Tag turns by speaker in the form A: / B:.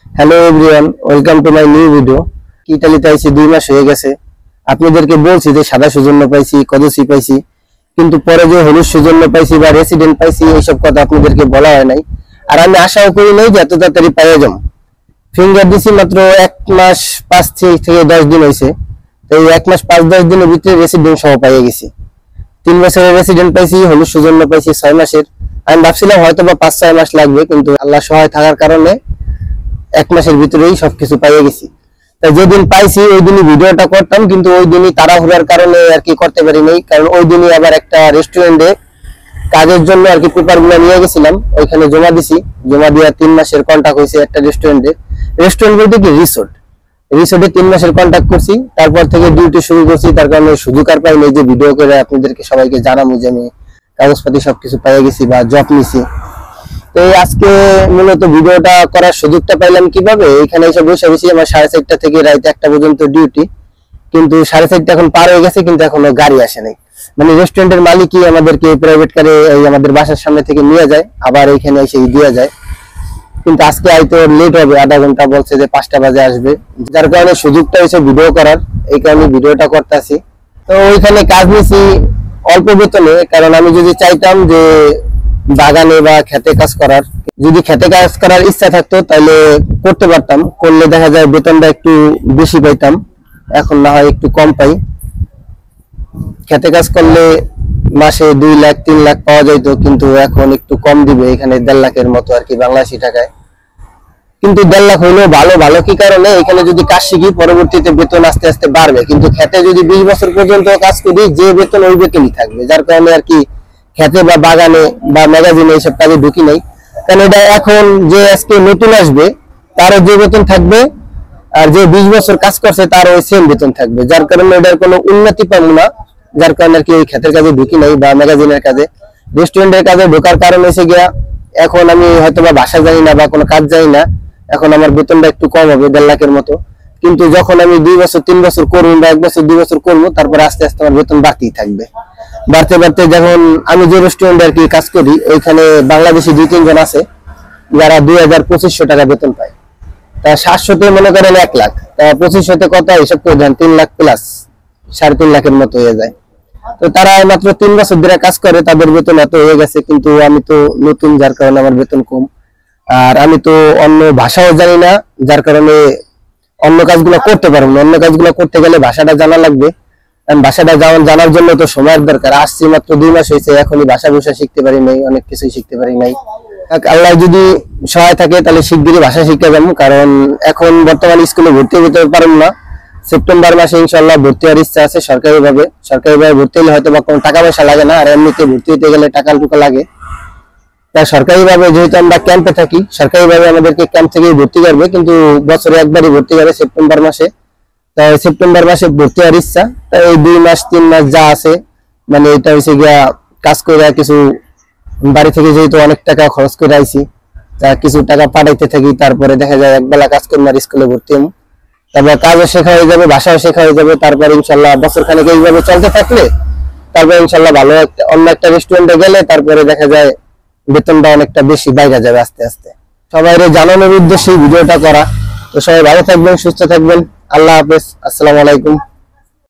A: Hello everyone, welcome to my new video. ইতালিতে আইছি 2 মাস হয়ে গেছে। আপনাদেরকে বলছি যে সাদা সৌজন্য পাইছি, কদসি পাইছি, কিন্তু পরে যে হলুদ সৌজন্য পাইছি বা রেসিডেন্ট পাইছি এইসব কথা আপনাদেরকে বলা হয় নাই। আর আমি আশাও করি নাই যে এত তাড়াতাড়ি পাইয়া যাম। ফিঙ্গার দিছি মাত্র 1 মাস 5 থেকে 10 দিন হয়েছে। তো এই 1 মাস 5-10 দিনের ভিতরে রেসিডেন্ট সহ পাইয়া গেছি। 3 বছরের রেসিডেন্ট পাইছি, হলুদ সৌজন্য পাইছি 6 মাসের। আমি ভাবছিলাম হয়তো বা 5-6 মাস লাগবে, কিন্তু আল্লাহ সহায় থাকার কারণে 1 মাসের ভিতরেই সবকিছু পাইয়ে গেছি। তাই যেদিন পাইছি ওই দিনই ভিডিওটা করতাম, কিন্তু ওই দিনই তাড়াহুড়ার কারণে আর কি করতে পারি নাই। কারণ ওই দিনই আবার একটা রেস্টুরেন্টে কাজের জন্য আর কি পেপারগুলো নিয়ে গেছিলাম, ওইখানে জমা দিছি। জমা দিয়ে 3 মাসের কন্ট্রাক্ট হয়েছে একটা রেস্টুরেন্টে। রেস্টুরেন্ট বলতে কি রিসোর্টে 3 মাসের কন্ট্রাক্ট করছি। তারপর থেকে ডিউটি শুরু করছি, তার কারণে সুযোগ আর পাই নাই যে ভিডিও করে আপনাদেরকে সবাইকে জানাবো যে আমি কাগজপাতি সবকিছু পাইয়ে গেছি বা জব নিছি। তো আজকে মূলত ভিডিওটা করার সুযোগটা পাইলাম কিভাবে, এখানে এসে বসে বসে আমার 4:30 থেকে রাত 1টা পর্যন্ত ডিউটি। কিন্তু 4:30 এখন পার হয়ে গেছে, কিন্তু এখনো গাড়ি আসে নাই। মানে রেস্টুরেন্টের মালিকই আমাদেরকে প্রাইভেট কারে আমাদের বাসার সামনে থেকে নিয়ে যায়, আবার এখানে এসে দিয়ে যায়। কিন্তু আজকে হয়তো লেট হবে, আধা ঘন্টা বলছে যে 5টা বাজে আসবে। যার কারণে সুযোগটা হয়েছে ভিডিও করার, এই কারণে ভিডিওটা করতেছি। তো ওইখানে কাজ নিয়েছি অল্প বেতনে, কারণ আমি যদি চাইতাম যে বাগানে বা খেতে কাজ করার, যদি খেতে কাজ করার ইচ্ছা থাকতো তাহলে করতে পারতাম। করলে দেখা যায় বেতনটা একটু বেশি পাইতাম, এখন না হয় একটু কম পাই। খেতে কাজ করলে মাসে 2 লাখ 3 লাখ পাওয়া যাইতো, কিন্তু এখন একটু কম দিবে, এখানে 1.5 লাখের মতো আর কি বাংলাদেশি টাকায়। কিন্তু 1.5 লাখ হইলেও ভালো। ভালো কি কারণে, এখানে যদি কাজ শিখি পরবর্তীতে বেতন আস্তে আস্তে বাড়বে। কিন্তু খেতে যদি 20 বছর পর্যন্ত কাজ করি, যে বেতন ওই বেতনই থাকবে। যার কারণে আর কি খেতে বা বাগানে বা ম্যাগাজিনে এইসব কাজে ঢুকি নাই। কারণ এটা এখন যে আজকে নতুন আসবে তারও যে বেতন থাকবে, আর যে 20 বছর কাজ করছে তারও ওই সেম বেতন থাকবে। যার কারণে এটার কোনো উন্নতি পাবো না। যার কারণে আর কি ওই খেতের কাজে ঢুকি নাই বা ম্যাগাজিনের কাজে। রেস্টুরেন্টের কাজে ঢোকার কারণ এসে গিয়া এখন আমি হয়তো বা ভাষা জানি না বা কোনো কাজ জানি না, এখন আমার বেতনটা একটু কম হবে 1.5 লাখের মতো। কিন্তু যখন আমি 2 বছর 3 বছর করবো বা 1 বছর 2 বছর করবো, তারপর আস্তে আস্তে আমার বেতন বাড়তেই থাকবে। বাড়তে বাড়তে যখন আমি যে রেস্টুরেন্টে আর কি কাজ করি, ওইখানে বাংলাদেশি 2-3 জন আছে যারা 2,000-2,500 টাকা বেতন পায়। তা 700-তে মনে করেন 1 লাখ, তা 2500-তে কত হিসাব করে দেন, 3 লাখ প্লাস 3.5 লাখের মতো হয়ে যায়। তো তারা মাত্র 3 বছর ধরে কাজ করে, তাদের বেতন এত হয়ে গেছে। কিন্তু আমি তো নতুন, যার কারণে আমার বেতন কম। আর আমি তো অন্য ভাষাও জানি না, যার কারণে অন্য কাজগুলো করতে পারবো না। অন্য কাজগুলো করতে গেলে ভাষাটা জানা লাগবে। ভাষাটা জানার জন্য তো সময়ের দরকার। আসছি মাত্র 2 মাস হয়েছে, এখনই ভাষা শিখতে পারি নাই, অনেক কিছুই শিখতে পারি নাই। আল্লাহ যদি সহায় থাকে তাহলে শিগগিরই ভাষা শিখতে যাবো। কারণ এখন বর্তমানে স্কুলে ভর্তি হতে পারবো না। সেপ্টেম্বর মাসে ইনশাআল্লাহ ভর্তি হওয়ার ইচ্ছা আছে সরকারিভাবে। সরকারিভাবে ভর্তি হলে হয়তো বা কোনো টাকা পয়সা লাগে না, আর এমনিতে ভর্তি হতে গেলে টাকা টুকা লাগে। তাই সরকারিভাবে যেহেতু আমরা ক্যাম্পে থাকি, সরকারিভাবে আমাদেরকে ক্যাম্প থেকেই ভর্তি করবে, কিন্তু বছরে একবারই ভর্তি করবে সেপ্টেম্বর মাসে। তাই সেপ্টেম্বর মাসে ভর্তি হওয়ার ইচ্ছা। তাই এই 2 মাস 3 মাস যা আছে, মানে এটা হচ্ছে গিয়া কাজ করে কিছু বাড়ি থেকে যেহেতু অনেক টাকা খরচ করে আইছি, তা কিছু টাকা পাঠাইতে থাকি। তারপরে দেখা যায় একবেলা কাজ করবো আর স্কুলে ভর্তি হবো। তারপর কাজও শেখা হয়ে যাবে, ভাষাও শেখা হয়ে যাবে। তারপর ইনশাল্লাহ বছর খানেক এইভাবে চলতে থাকলে তারপর ইনশাল্লাহ ভালো অন্য একটা রেস্টুরেন্টে গেলে তারপরে দেখা যায় বেতনটা অনেকটা বেশি বাইরে যাবে আস্তে আস্তে। সবাই জানানোর উদ্দেশ্যে ভিডিওটা করা। তো সবাই ভালো থাকবেন, সুস্থ থাকবেন। আল্লাহ হাফেজ, আসসালামু আলাইকুম।